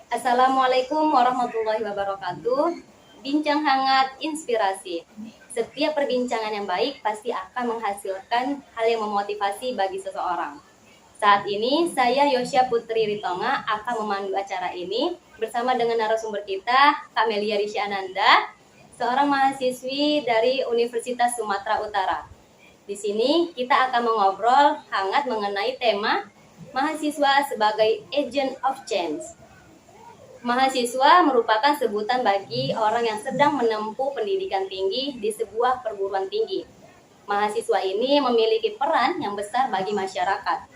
Assalamualaikum warahmatullahi wabarakatuh. Bincang hangat inspirasi. Setiap perbincangan yang baik pasti akan menghasilkan hal yang memotivasi bagi seseorang. Saat ini saya Yosya Putri Ritonga akan memandu acara ini bersama dengan narasumber kita, Kak Melia Risyananda, seorang mahasiswi dari Universitas Sumatera Utara. Di sini kita akan mengobrol hangat mengenai tema mahasiswa sebagai agent of change. Mahasiswa merupakan sebutan bagi orang yang sedang menempuh pendidikan tinggi di sebuah perguruan tinggi. Mahasiswa ini memiliki peran yang besar bagi masyarakat,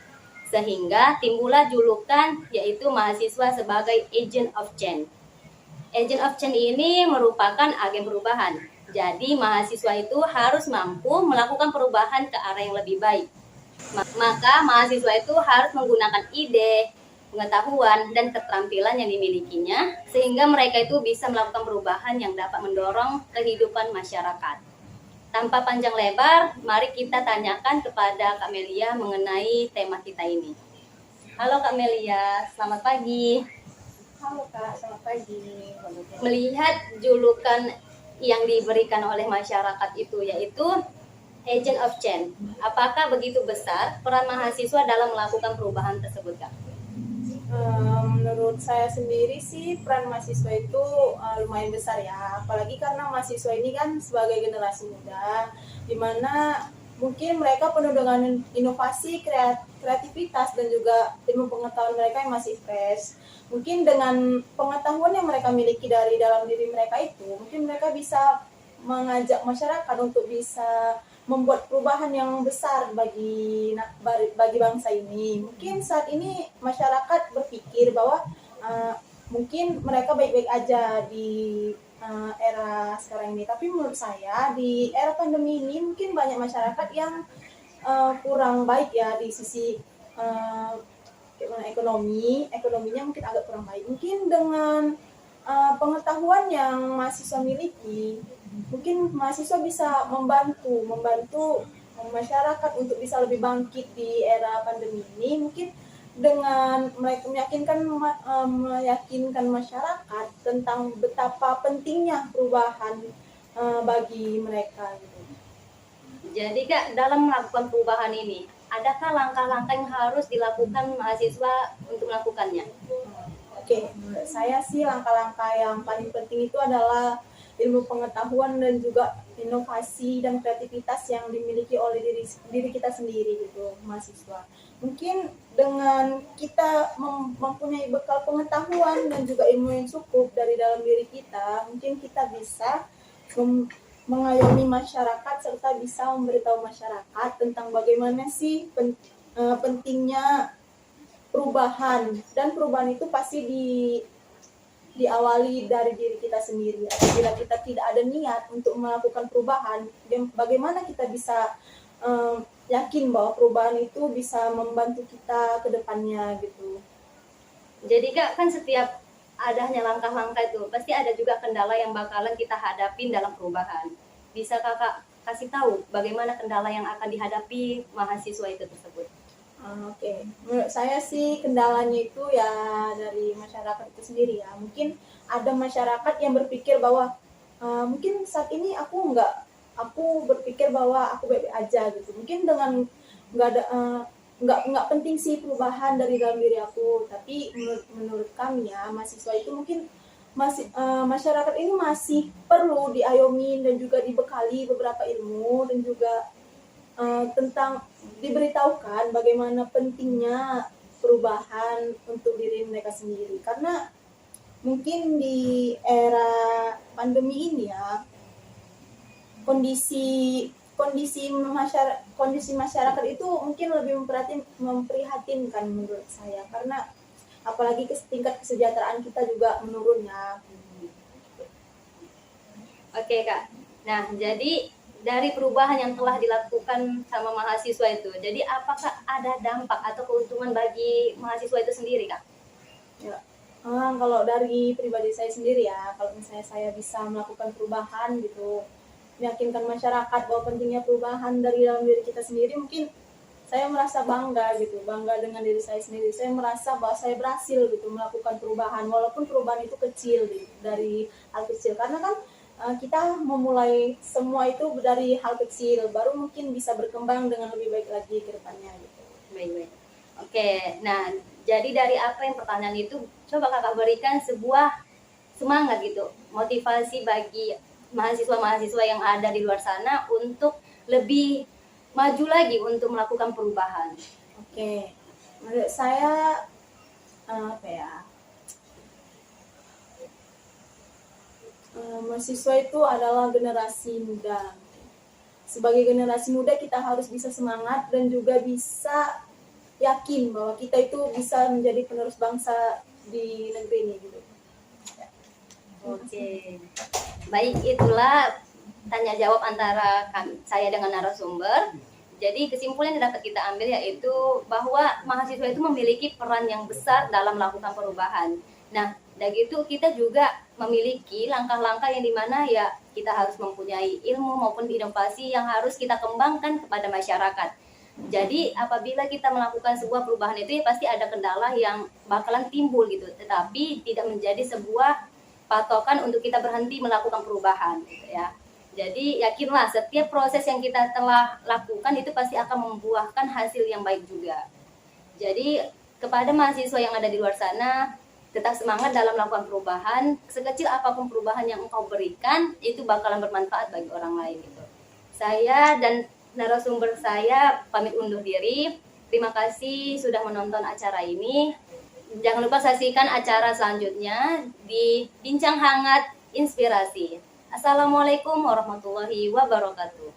sehingga timbullah julukan yaitu mahasiswa sebagai agent of change. Agent of change ini merupakan agen perubahan. Jadi mahasiswa itu harus mampu melakukan perubahan ke arah yang lebih baik. Maka mahasiswa itu harus menggunakan ide, pengetahuan, dan keterampilan yang dimilikinya sehingga mereka itu bisa melakukan perubahan yang dapat mendorong kehidupan masyarakat. Tanpa panjang lebar, mari kita tanyakan kepada Kak Melia mengenai tema kita ini. Halo Kak Melia, selamat pagi. Halo Kak, selamat pagi. Melihat julukan yang diberikan oleh masyarakat itu yaitu agent of change, apakah begitu besar peran mahasiswa dalam melakukan perubahan tersebut, Kak? Menurut saya sendiri sih peran mahasiswa itu lumayan besar ya, apalagi karena mahasiswa ini kan sebagai generasi muda, dimana mungkin mereka penuh dengan inovasi, kreativitas dan juga ilmu pengetahuan mereka yang masih fresh. Mungkin dengan pengetahuan yang mereka miliki dari dalam diri mereka itu, mungkin mereka bisa mengajak masyarakat untuk bisa membuat perubahan yang besar bagi bangsa ini. Mungkin saat ini masyarakat berpikir bahwa mungkin mereka baik-baik aja di era sekarang ini. Tapi menurut saya di era pandemi ini mungkin banyak masyarakat yang kurang baik ya di sisi ekonominya mungkin agak kurang baik. Mungkin dengan pengetahuan yang mahasiswa miliki, mungkin mahasiswa bisa membantu masyarakat untuk bisa lebih bangkit di era pandemi ini. Mungkin dengan mereka meyakinkan masyarakat tentang betapa pentingnya perubahan bagi mereka gitu. Jadi Kak, dalam melakukan perubahan ini, adakah langkah-langkah yang harus dilakukan mahasiswa untuk melakukannya? Oke, menurut saya sih langkah-langkah yang paling penting itu adalah ilmu pengetahuan dan juga inovasi dan kreativitas yang dimiliki oleh diri kita sendiri gitu, mahasiswa. Mungkin dengan kita mempunyai bekal pengetahuan dan juga ilmu yang cukup dari dalam diri kita, mungkin kita bisa mengayomi masyarakat serta bisa memberitahu masyarakat tentang bagaimana sih pentingnya perubahan, dan perubahan itu pasti diawali dari diri kita sendiri. Apabila kita tidak ada niat untuk melakukan perubahan, bagaimana kita bisa yakin bahwa perubahan itu bisa membantu kita ke depannya gitu. Jadi Kak, kan setiap adanya langkah-langkah itu pasti ada juga kendala yang bakalan kita hadapin dalam perubahan. Bisa Kakak kasih tahu bagaimana kendala yang akan dihadapi mahasiswa itu tersebut? Oke. Menurut saya sih kendalanya itu ya dari masyarakat itu sendiri ya. Mungkin ada masyarakat yang berpikir bahwa mungkin saat ini aku berpikir bahwa aku baik-baik aja gitu. Mungkin dengan nggak ada nggak penting sih perubahan dari dalam diri aku. Tapi menurut kami ya mahasiswa itu mungkin masyarakat ini masih perlu diayomi dan juga dibekali beberapa ilmu dan juga tentang diberitahukan bagaimana pentingnya perubahan untuk diri mereka sendiri. Karena mungkin di era pandemi ini ya, kondisi masyarakat itu mungkin lebih memprihatinkan menurut saya, karena apalagi tingkat kesejahteraan kita juga menurunnya. Oke Kak, nah jadi dari perubahan yang telah dilakukan sama mahasiswa itu, jadi apakah ada dampak atau keuntungan bagi mahasiswa itu sendiri Kak? Ya. Kalau dari pribadi saya sendiri ya, kalau misalnya saya bisa melakukan perubahan gitu, meyakinkan masyarakat bahwa pentingnya perubahan dari dalam diri kita sendiri, mungkin saya merasa bangga gitu, bangga dengan diri saya sendiri. Saya merasa bahwa saya berhasil gitu melakukan perubahan, walaupun perubahan itu kecil gitu, dari hal kecil. Karena kan kita memulai semua itu dari hal kecil, baru mungkin bisa berkembang dengan lebih baik lagi ke depannya gitu. Baik-baik. Oke, nah jadi dari apa yang pertanyaan itu, coba kakak berikan sebuah semangat gitu, motivasi bagi mahasiswa-mahasiswa yang ada di luar sana untuk lebih maju lagi untuk melakukan perubahan. Oke, menurut saya apa ya? Mahasiswa itu adalah generasi muda. Sebagai generasi muda kita harus bisa semangat dan juga bisa yakin bahwa kita itu bisa menjadi penerus bangsa di negeri ini gitu. Oke, baik, itulah tanya jawab antara saya dengan narasumber. Jadi kesimpulan yang dapat kita ambil yaitu bahwa mahasiswa itu memiliki peran yang besar dalam melakukan perubahan. Nah, dari itu kita juga memiliki langkah-langkah yang dimana ya kita harus mempunyai ilmu maupun inovasi yang harus kita kembangkan kepada masyarakat. Jadi apabila kita melakukan sebuah perubahan itu ya pasti ada kendala yang bakalan timbul gitu, tetapi tidak menjadi sebuah patokan untuk kita berhenti melakukan perubahan gitu ya. Jadi yakinlah setiap proses yang kita telah lakukan itu pasti akan membuahkan hasil yang baik juga. Jadi kepada mahasiswa yang ada di luar sana, tetap semangat dalam melakukan perubahan. Sekecil apapun perubahan yang engkau berikan, itu bakalan bermanfaat bagi orang lain gitu. Saya dan narasumber saya pamit undur diri. Terima kasih sudah menonton acara ini. Jangan lupa saksikan acara selanjutnya di Bincang Hangat Inspirasi. Assalamualaikum warahmatullahi wabarakatuh.